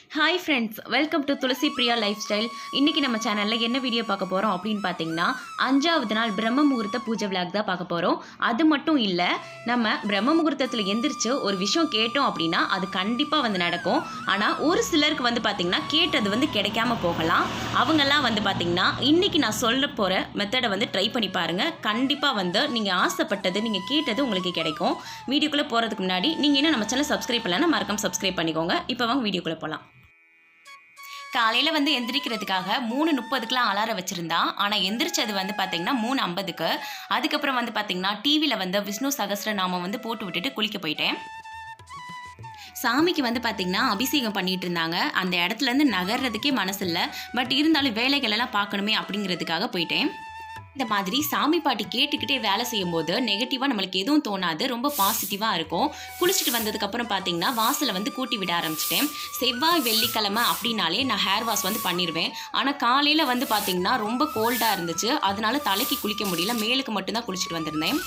Hi friends, welcome to Tulasi Priya lifestyle. இன்றைக்கி நம்ம சேனலில் என்ன வீடியோ பார்க்க போகிறோம் அப்படின்னு பார்த்தீங்கன்னா, 5வது நாள் பிரம்ம முகூர்த்த பூஜை விளாக் தான் பார்க்க போகிறோம். அது மட்டும் இல்லை, நம்ம பிரம்ம முகூர்த்தத்தில் எந்திரிச்சு ஒரு விஷயம் கேட்டோம் அப்படின்னா அது கண்டிப்பாக நடக்கும். ஆனால் ஒரு சிலருக்கு பார்த்திங்கன்னா கேட்டது கிடைக்காம போகலாம். அவங்கெல்லாம் பார்த்திங்கன்னா இன்றைக்கி நான் சொல்ல போகிற மெத்தடை ட்ரை பண்ணி பாருங்கள். கண்டிப்பாக நீங்கள் ஆசைப்பட்டது, நீங்கள் கேட்டது உங்களுக்கு கிடைக்கும். வீடியோக்குள்ளே போகிறதுக்கு முன்னாடி நீங்கள் இன்னும் நம்ம சேனல் சப்ஸ்கிரைப் பண்ணலன்னா மறக்காம சப்ஸ்கிரைப் பண்ணிக்கோங்க. இப்போ வாங்க வீடியோக்குள்ளே போகலாம். காலையில் எந்திரிக்கிறதுக்காக 3:30க்குலாம் அலாரம் வச்சுருந்தா. ஆனால் எந்திரிச்சது பார்த்தீங்கன்னா 3:50க்கு. அதுக்கப்புறம் பார்த்தீங்கன்னா டிவியில் விஷ்ணு சகஸ்ரநாமம் போட்டு விட்டுட்டு குளிக்க போயிட்டேன். சாமிக்கு பார்த்தீங்கன்னா அபிஷேகம் பண்ணிகிட்டு இருந்தாங்க. அந்த இடத்துலேருந்து நகர்றதுக்கே மனசு இல்லை. பட் இருந்தாலும் வேலைகளெல்லாம் பார்க்கணுமே அப்படிங்கிறதுக்காக போயிட்டேன். இந்த மாதிரி சாமி பாட்டி கேட்டுக்கிட்டே வேலை செய்யும்போது நெகட்டிவாக நம்மளுக்கு எதுவும் தோணாது, ரொம்ப பாசிட்டிவாக இருக்கும். குளிச்சுட்டு வந்ததுக்கப்புறம் பார்த்தீங்கன்னா வாசலை கூட்டி விட ஆரம்பிச்சிட்டேன். செவ்வாய் வெள்ளிக்கிழமை அப்படின்னாலே நான் ஹேர் வாஷ் பண்ணிடுவேன். ஆனால் காலையில் பார்த்தீங்கன்னா ரொம்ப கோல்டாக இருந்துச்சு. அதனால தலைக்கு குளிக்க முடியல, மேலுக்கு மட்டும்தான் குளிச்சுட்டு வந்திருந்தேன்.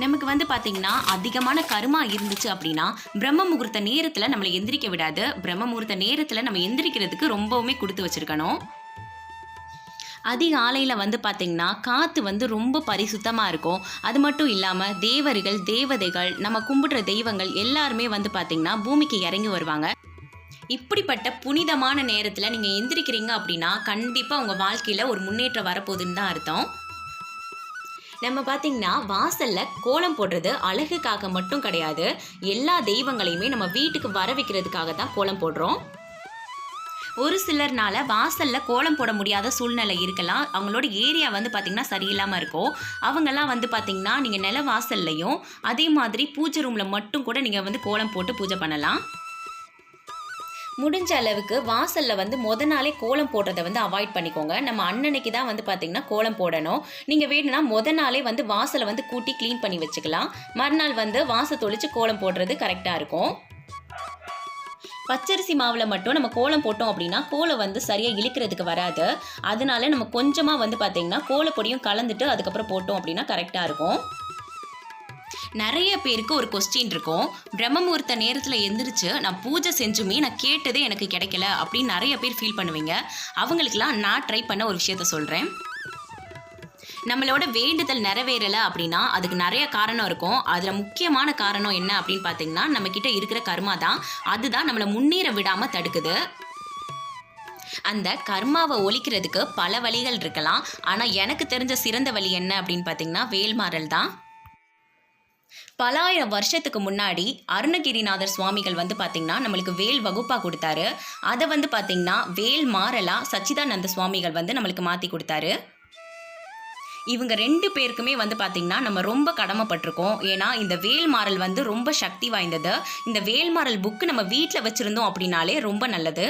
நமக்கு பார்த்தீங்கன்னா அதிகமான கருமா இருந்துச்சு அப்படின்னா பிரம்ம முகூர்த்த நேரத்தில் நம்மளை எந்திரிக்க விடாது. பிரம்ம முகூர்த்த நேரத்தில் நம்ம எந்திரிக்கிறதுக்கு ரொம்பவுமே கொடுத்து வச்சுருக்கணும். அதிகாலையில் பார்த்தீங்கன்னா காற்று ரொம்ப பரிசுத்தமாக இருக்கும். அது மட்டும் இல்லாமல் தேவர்கள் தேவதைகள் நம்ம கும்பிடுற தெய்வங்கள் எல்லாருமே பார்த்தீங்கன்னா பூமிக்கு இறங்கி வருவாங்க. இப்படிப்பட்ட புனிதமான நேரத்தில் நீங்கள் எந்திரிக்கிறீங்க அப்படின்னா கண்டிப்பாக உங்கள் வாழ்க்கையில் ஒரு முன்னேற்றம் வரப்போகுதுன்னு தான் அர்த்தம். நம்ம பார்த்தீங்கன்னா வாசலில் கோலம் போடுறது அழகுக்காக மட்டும் கிடையாது, எல்லா தெய்வங்களையுமே நம்ம வீட்டுக்கு வர வைக்கிறதுக்காக தான் கோலம் போடுறோம். ஒரு சிலர்னால வாசலில் கோலம் போட முடியாத சூழ்நிலை இருக்கலாம். அவங்களோட ஏரியா பார்த்திங்கன்னா சரியில்லாமல் இருக்கும். அவங்கெல்லாம் பார்த்திங்கன்னா நீங்கள் நில வாசல்லையும் அதே மாதிரி பூஜை ரூமில் மட்டும் கூட நீங்கள் கோலம் போட்டு பூஜை பண்ணலாம். முடிஞ்ச அளவுக்கு வாசலில் முத நாளே கோலம் போடுறதை அவாய்ட் பண்ணிக்கோங்க. நம்ம அன்னன்னைக்கு தான் பார்த்திங்கன்னா கோலம் போடணும். நீங்கள் வேணும்னா முத நாளே வாசலை கூட்டி க்ளீன் பண்ணி வச்சுக்கலாம். மறுநாள் வாசல் தொளிச்சு கோலம் போடுறது கரெக்டாக இருக்கும். பச்சரிசி மாவில் மட்டும் நம்ம கோலம் போட்டோம் அப்படின்னா கோலம் சரியாக இழுக்கிறதுக்கு வராது. அதனால நம்ம கொஞ்சமாக பார்த்தீங்கன்னா கோலப்பொடியும் கலந்துட்டு அதுக்கப்புறம் போட்டோம் அப்படின்னா கரெக்டாக இருக்கும். நிறைய பேருக்கு ஒரு கொஸ்டின் இருக்கும், பிரம்ம முகூர்த்த நேரத்தில் எந்திரிச்சு நான் பூஜை செஞ்சுமே நான் கேட்டதே எனக்கு கிடைக்கல அப்படின்னு நிறைய பேர் ஃபீல் பண்ணுவீங்க. அவங்களுக்கெல்லாம் நான் ட்ரை பண்ண ஒரு விஷயத்த சொல்கிறேன். நம்மளோட வேண்டுதல் நிறைவேறலை அப்படின்னா அதுக்கு நிறைய காரணம் இருக்கும். அதில் முக்கியமான காரணம் என்ன அப்படின்னு பார்த்தீங்கன்னா நம்மக்கிட்ட இருக்கிற கர்மா தான். அதுதான் நம்மளை முன்னேற விடாமல் தடுக்குது. அந்த கர்மாவை ஒழிக்கிறதுக்கு பல வழிகள் இருக்கலாம். ஆனால் எனக்கு தெரிஞ்ச சிறந்த வழி என்ன அப்படின்னு பார்த்தீங்கன்னா வேல்மாறல் தான். பல ஆயிரம் வருஷத்துக்கு முன்னாடி அருணகிரிநாதர் சுவாமிகள் பார்த்தீங்கன்னா நம்மளுக்கு வேல் வகுப்பாக கொடுத்தாரு. அதை பார்த்தீங்கன்னா வேல் மாறலா சச்சிதானந்த சுவாமிகள் நம்மளுக்கு மாற்றி கொடுத்தாரு. இவங்க 2 பேருக்குமே பார்த்தீங்கன்னா நம்ம ரொம்ப கடமைப்பட்டிருக்கோம். ஏன்னா இந்த வேல்மாறல் ரொம்ப சக்தி வாய்ந்தது. இந்த வேல்மாறல் புக்கு நம்ம வீட்டில் வச்சுருந்தோம் அப்படின்னாலே ரொம்ப நல்லது.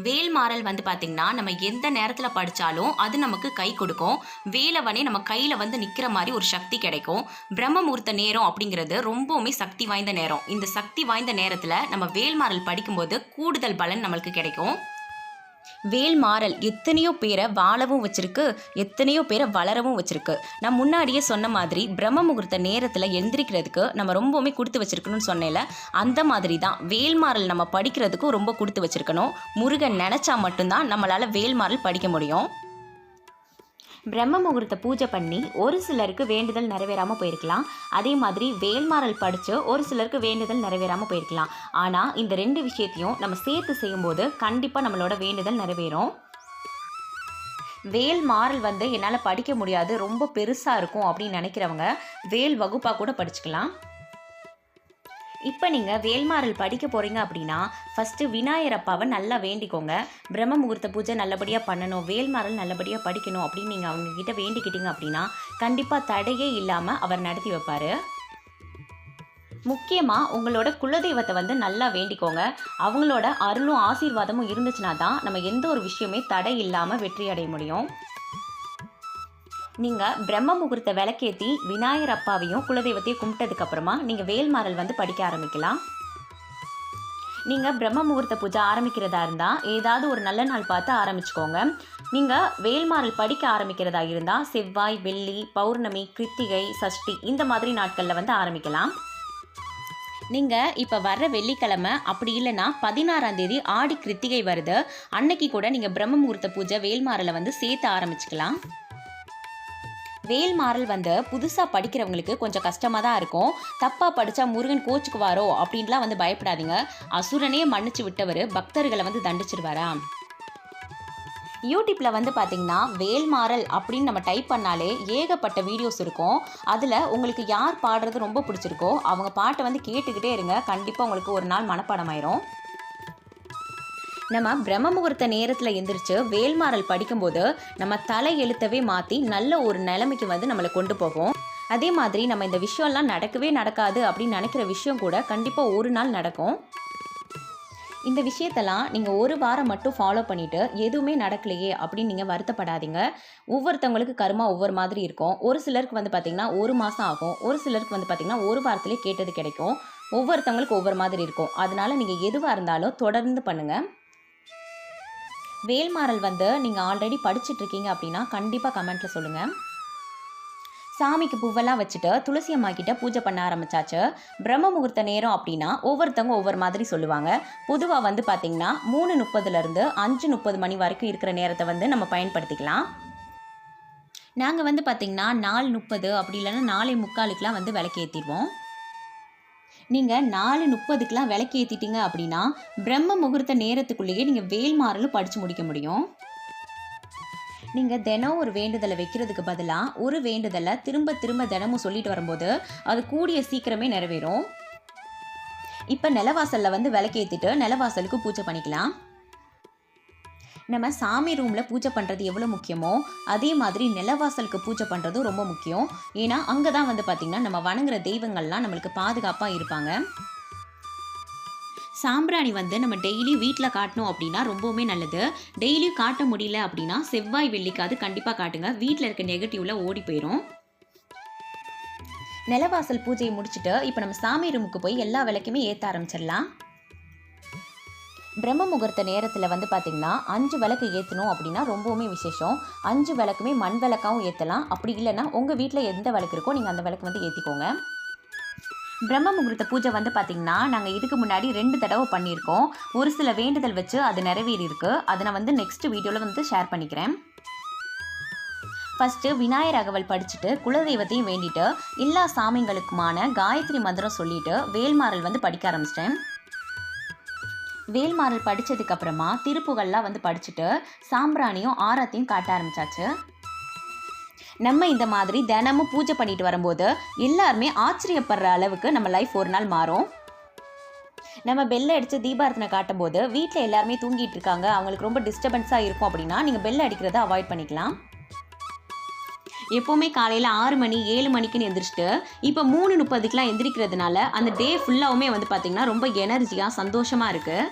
வேல்மாறல் பார்த்தீங்கன்னா நம்ம எந்த நேரத்தில் படித்தாலும் அது நமக்கு கை கொடுக்கும். வேலவனே நம்ம கையில் நிற்கிற மாதிரி ஒரு சக்தி கிடைக்கும். பிரம்ம முகூர்த்த நேரம் அப்படிங்கிறது ரொம்பவுமே சக்தி வாய்ந்த நேரம். இந்த சக்தி வாய்ந்த நேரத்தில் நம்ம வேல்மாறல் படிக்கும்போது கூடுதல் பலன் நம்மளுக்கு கிடைக்கும். வேல்மாறல் எத்தனையோ பேரை வாழவும் வச்சிருக்கு, எத்தனையோ பேரை வளரவும் வச்சிருக்கு. நான் முன்னாடியே சொன்ன மாதிரி பிரம்ம முகூர்த்த நேரத்தில் எந்திரிக்கிறதுக்கு நம்ம ரொம்பவுமே கொடுத்து வச்சிருக்கணும்னு சொன்னேன்ல, அந்த மாதிரி தான் வேல்மாறல் நம்ம படிக்கிறதுக்கும் ரொம்ப கொடுத்து வச்சிருக்கணும். முருகன் நினச்சா மட்டும்தான் நம்மளால் வேல்மாறல் படிக்க முடியும். பிரம்ம முகூர்த்த பூஜை பண்ணி ஒரு சிலருக்கு வேண்டுதல் நிறைவேறாமல் போயிருக்கலாம். அதே மாதிரி வேல்மாறல் படித்து ஒரு சிலருக்கு வேண்டுதல் நிறைவேறாமல் போயிருக்கலாம். ஆனால் இந்த 2 விஷயத்தையும் நம்ம சேர்த்து செய்யும்போது கண்டிப்பாக நம்மளோட வேண்டுதல் நிறைவேறும். வேல்மாறல் என்னால் படிக்க முடியாது, ரொம்ப பெருசாக இருக்கும் அப்படின்னு நினைக்கிறவங்க வேல் வகுப்பாக கூட படிச்சுக்கலாம். இப்போ நீங்கள் வேல்மாறல் படிக்க போகிறீங்க அப்படின்னா ஃபஸ்ட்டு விநாயகர் அப்பாவை நல்லா வேண்டிக்கோங்க. பிரம்ம முகூர்த்த பூஜை நல்லபடியாக பண்ணணும், வேல்மாறல் நல்லபடியாக படிக்கணும் அப்படின்னு நீங்கள் அவங்கக்கிட்ட வேண்டிக்கிட்டீங்க அப்படின்னா கண்டிப்பாக தடையே இல்லாமல் அவர் நடத்தி வைப்பார். முக்கியமாக உங்களோட குலதெய்வத்தை நல்லா வேண்டிக்கோங்க. அவங்களோட அருளும் ஆசீர்வாதமும் இருந்துச்சுன்னா தான் நம்ம எந்த ஒரு விஷயமே தடை இல்லாமல் வெற்றி அடைய முடியும். நீங்கள் பிரம்ம முகூர்த்த விளக்கேற்றி விநாயகர் அப்பாவையும் குலதெய்வத்தையும் கும்பிட்டதுக்கப்புறமா நீங்கள் வேல்மாறல் படிக்க ஆரம்பிக்கலாம். நீங்கள் பிரம்ம முகூர்த்த பூஜை ஆரம்பிக்கிறதா இருந்தால் ஏதாவது ஒரு நல்ல நாள் பார்த்து ஆரம்பிச்சுக்கோங்க. நீங்கள் வேல்மாறல் படிக்க ஆரம்பிக்கிறதா இருந்தால் செவ்வாய், வெள்ளி, பௌர்ணமி, கிருத்திகை, சஷ்டி இந்த மாதிரி நாட்களில் ஆரம்பிக்கலாம். நீங்கள் இப்போ வர்ற வெள்ளிக்கிழமை அப்படி இல்லைன்னா 16ஆம் தேதி ஆடி கிருத்திகை வருது, அன்னைக்கு கூட நீங்கள் பிரம்ம முகூர்த்த பூஜை வேல்மாறலை வந்து சேர்த்து ஆரம்பிச்சுக்கலாம். வேல்மாறல் வந்து புதுசாக படிக்கிறவங்களுக்கு கொஞ்சம் கஷ்டமாக தான் இருக்கும். தப்பாக படித்தா முருகன் கோச்சுக்குவாரோ அப்படின்லாம் வந்து பயப்படாதீங்க. அசுரனே மன்னிச்சு விட்டவர் பக்தர்களை வந்து தண்டிச்சிருவாரா. யூடியூப்பில் வந்து பார்த்திங்கன்னா வேல்மாறல் அப்படின்னு நம்ம டைப் பண்ணாலே ஏகப்பட்ட வீடியோஸ் இருக்கும். அதில் உங்களுக்கு யார் பாடுறது ரொம்ப பிடிச்சிருக்கோ அவங்க பாட்டை வந்து கேட்டுக்கிட்டே இருங்க. கண்டிப்பாக உங்களுக்கு ஒரு நாள் மனப்பாடம் ஆயிரும். நம்ம பிரம்ம முகூர்த்த நேரத்தில் எந்திரிச்சு வேல்மாறல் படிக்கும்போது நம்ம தலை எழுத்தவே மாற்றி நல்ல ஒரு நிலைமைக்கு வந்து நம்மளை கொண்டு போகும். அதே மாதிரி நம்ம இந்த விஷயம்லாம் நடக்கவே நடக்காது அப்படின்னு நினைக்கிற விஷயம் கூட கண்டிப்பாக ஒரு நாள் நடக்கும். இந்த விஷயத்தெல்லாம் நீங்கள் ஒரு வாரம் மட்டும் ஃபாலோ பண்ணிவிட்டு எதுவுமே நடக்கலையே அப்படின்னு நீங்கள் வருத்தப்படாதீங்க. ஒவ்வொருத்தவங்களுக்கு கர்மா ஒவ்வொரு மாதிரி இருக்கும். ஒரு சிலருக்கு வந்து பார்த்திங்கன்னா 1 மாதம் ஆகும், ஒரு சிலருக்கு வந்து பார்த்திங்கன்னா 1 வாரத்திலே கேட்டது கிடைக்கும். ஒவ்வொருத்தவங்களுக்கு ஒவ்வொரு மாதிரி இருக்கும். அதனால் நீங்கள் எதுவாக இருந்தாலும் தொடர்ந்து பண்ணுங்கள். வேல்மாறல் வந்து நீங்கள் ஆல்ரெடி படிச்சுட்ருக்கீங்க அப்படின்னா கண்டிப்பாக கமெண்ட்டில் சொல்லுங்கள். சாமிக்கு பூவெல்லாம் வச்சுட்டு துளசி அம்மா கிட்ட பூஜை பண்ண ஆரம்பிச்சாச்சு. பிரம்ம முகூர்த்த நேரம் அப்படின்னா ஒவ்வொருத்தவங்க ஒவ்வொரு மாதிரி சொல்லுவாங்க. பொதுவாக வந்து பார்த்திங்கன்னா 3:30 5:30 மணி வரைக்கும் இருக்கிற நேரத்தை வந்து நம்ம பயன்படுத்திக்கலாம். நாங்கள் வந்து பார்த்திங்கன்னா 4:30 அப்படி இல்லைன்னா 4:45 வந்து விளக்கு ஏற்றிடுவோம். நீங்கள் 4:30 விளக்கு ஏற்றிட்டீங்க அப்படின்னா பிரம்ம முகூர்த்த நேரத்துக்குள்ளேயே நீங்கள் வேல்மாறலும் படித்து முடிக்க முடியும். நீங்கள் தினம் ஒரு வேண்டுதலை வைக்கிறதுக்கு பதிலாக ஒரு வேண்டுதலை திரும்ப திரும்ப தினமும் சொல்லிட்டு வரும்போது அது கூடிய சீக்கிரமே நிறைவேறும். இப்போ நிலவாசலில் வந்து விளக்கேற்றிட்டு நிலவாசலுக்கு பூஜை பண்ணிக்கலாம். நம்ம சாமி ரூமில் பூஜை பண்ணுறது எவ்வளோ முக்கியமோ அதே மாதிரி நிலவாசலுக்கு பூஜை பண்ணுறதும் ரொம்ப முக்கியம். ஏன்னா அங்கே தான் வந்து பார்த்திங்கன்னா நம்ம வணங்குற தெய்வங்கள்லாம் நம்மளுக்கு பாதுகாப்பாக இருப்பாங்க. சாம்பிராணி வந்து நம்ம டெய்லி வீட்டில் காட்டணும் அப்படின்னா ரொம்பவுமே நல்லது. டெய்லியும் காட்ட முடியல அப்படின்னா செவ்வாய் வெள்ளிக்காவது கண்டிப்பாக காட்டுங்க. வீட்டில் இருக்க நெகட்டிவ்ல ஓடி போயிடும். நிலவாசல் பூஜையை முடிச்சுட்டு இப்போ நம்ம சாமி ரூமுக்கு போய் எல்லா விளக்குமே ஏற்ற ஆரம்பிச்சிடலாம். பிரம்ம முகூர்த்த நேரத்தில் வந்து பார்த்திங்கன்னா 5 விளக்கு ஏற்றணும் அப்படின்னா ரொம்பவுமே விசேஷம். 5 விளக்குமே மண் விளக்காகவும் ஏற்றலாம். அப்படி இல்லைன்னா உங்கள் வீட்டில் எந்த விளக்கு இருக்கோ நீங்கள் அந்த விளக்கு வந்து ஏற்றிக்கோங்க. பிரம்ம முகூர்த்த பூஜை வந்து பார்த்திங்கன்னா நாங்கள் இதுக்கு முன்னாடி 2 தடவை பண்ணியிருக்கோம். ஒரு சில வேண்டுதல் வச்சு அது நிறைவேறி இருக்குது. அதை நான் வந்து நெக்ஸ்ட் வீடியோவில் வந்து ஷேர் பண்ணிக்கிறேன். ஃபஸ்ட்டு விநாயகர் அகவல் படிச்சுட்டு குலதெய்வத்தையும் வேண்டிட்டு எல்லா சாமிங்களுக்குமான காயத்ரி மந்திரம் சொல்லிவிட்டு வேல்மாறல் வந்து படிக்க ஆரம்பிச்சிட்டேன். வேல்மாறல் படித்ததுக்கப்புறமா திருப்புகள்லாம் வந்து படிச்சுட்டு சாம்பிராணியும் ஆரத்தையும் காட்ட ஆரம்பித்தாச்சு. நம்ம இந்த மாதிரி தினமும் பூஜை பண்ணிட்டு வரும்போது எல்லாருமே ஆச்சரியப்படுற அளவுக்கு நம்ம லைஃப் ஒரு நாள் மாறும். நம்ம பெல்லை அடித்து தீபாரத்தனை காட்டும்போது வீட்டில் எல்லாருமே தூங்கிட்டு இருக்காங்க, அவங்களுக்கு ரொம்ப டிஸ்டர்பன்ஸாக இருக்கும் அப்படின்னா நீங்கள் பெல் அடிக்கிறத அவாய்ட் பண்ணிக்கலாம். எப்போவுமே காலையில் 6 மணி 7 மணிக்குன்னு எந்திரிச்சிட்டு இப்போ 3:30 எந்திரிக்கிறதுனால அந்த டே ஃபுல்லாகவுமே வந்து பார்த்திங்கன்னா ரொம்ப எனர்ஜியாக சந்தோஷமாக இருக்குது.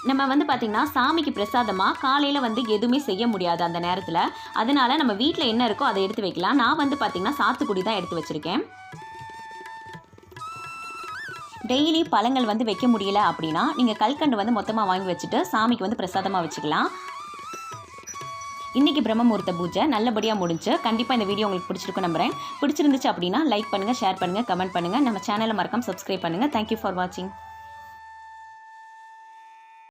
நம்ம வந்து பார்த்திங்கன்னா சாமிக்கு பிரசாதமாக காலையில் வந்து எதுவுமே செய்ய முடியாது அந்த நேரத்தில். அதனால் நம்ம வீட்டில் என்ன இருக்கோ அதை எடுத்து வைக்கலாம். நான் வந்து பார்த்திங்கன்னா சாத்துக்குடி தான் எடுத்து வச்சுருக்கேன். டெய்லி பழங்கள் வந்து வைக்க முடியல அப்படின்னா நீங்கள் கல்கண்டு வந்து மொத்தமாக வாங்கி வச்சுட்டு சாமிக்கு வந்து பிரசாதமாக வச்சுக்கலாம். இன்றைக்கி பிரம்ம முகூர்த்த பூஜை நல்லபடியாக முடிஞ்சு. கண்டிப்பாக இந்த வீடியோ உங்களுக்கு பிடிச்சிருக்கும் நம்புகிறேன். பிடிச்சிருந்துச்சு அப்படின்னா லைக் பண்ணுங்கள், ஷேர் பண்ணுங்கள், கமெண்ட் பண்ணுங்கள். நம்ம சேனலை மறக்காம சப்ஸ்கிரைப் பண்ணுங்கள். தேங்க்யூ ஃபார் வாட்சிங்.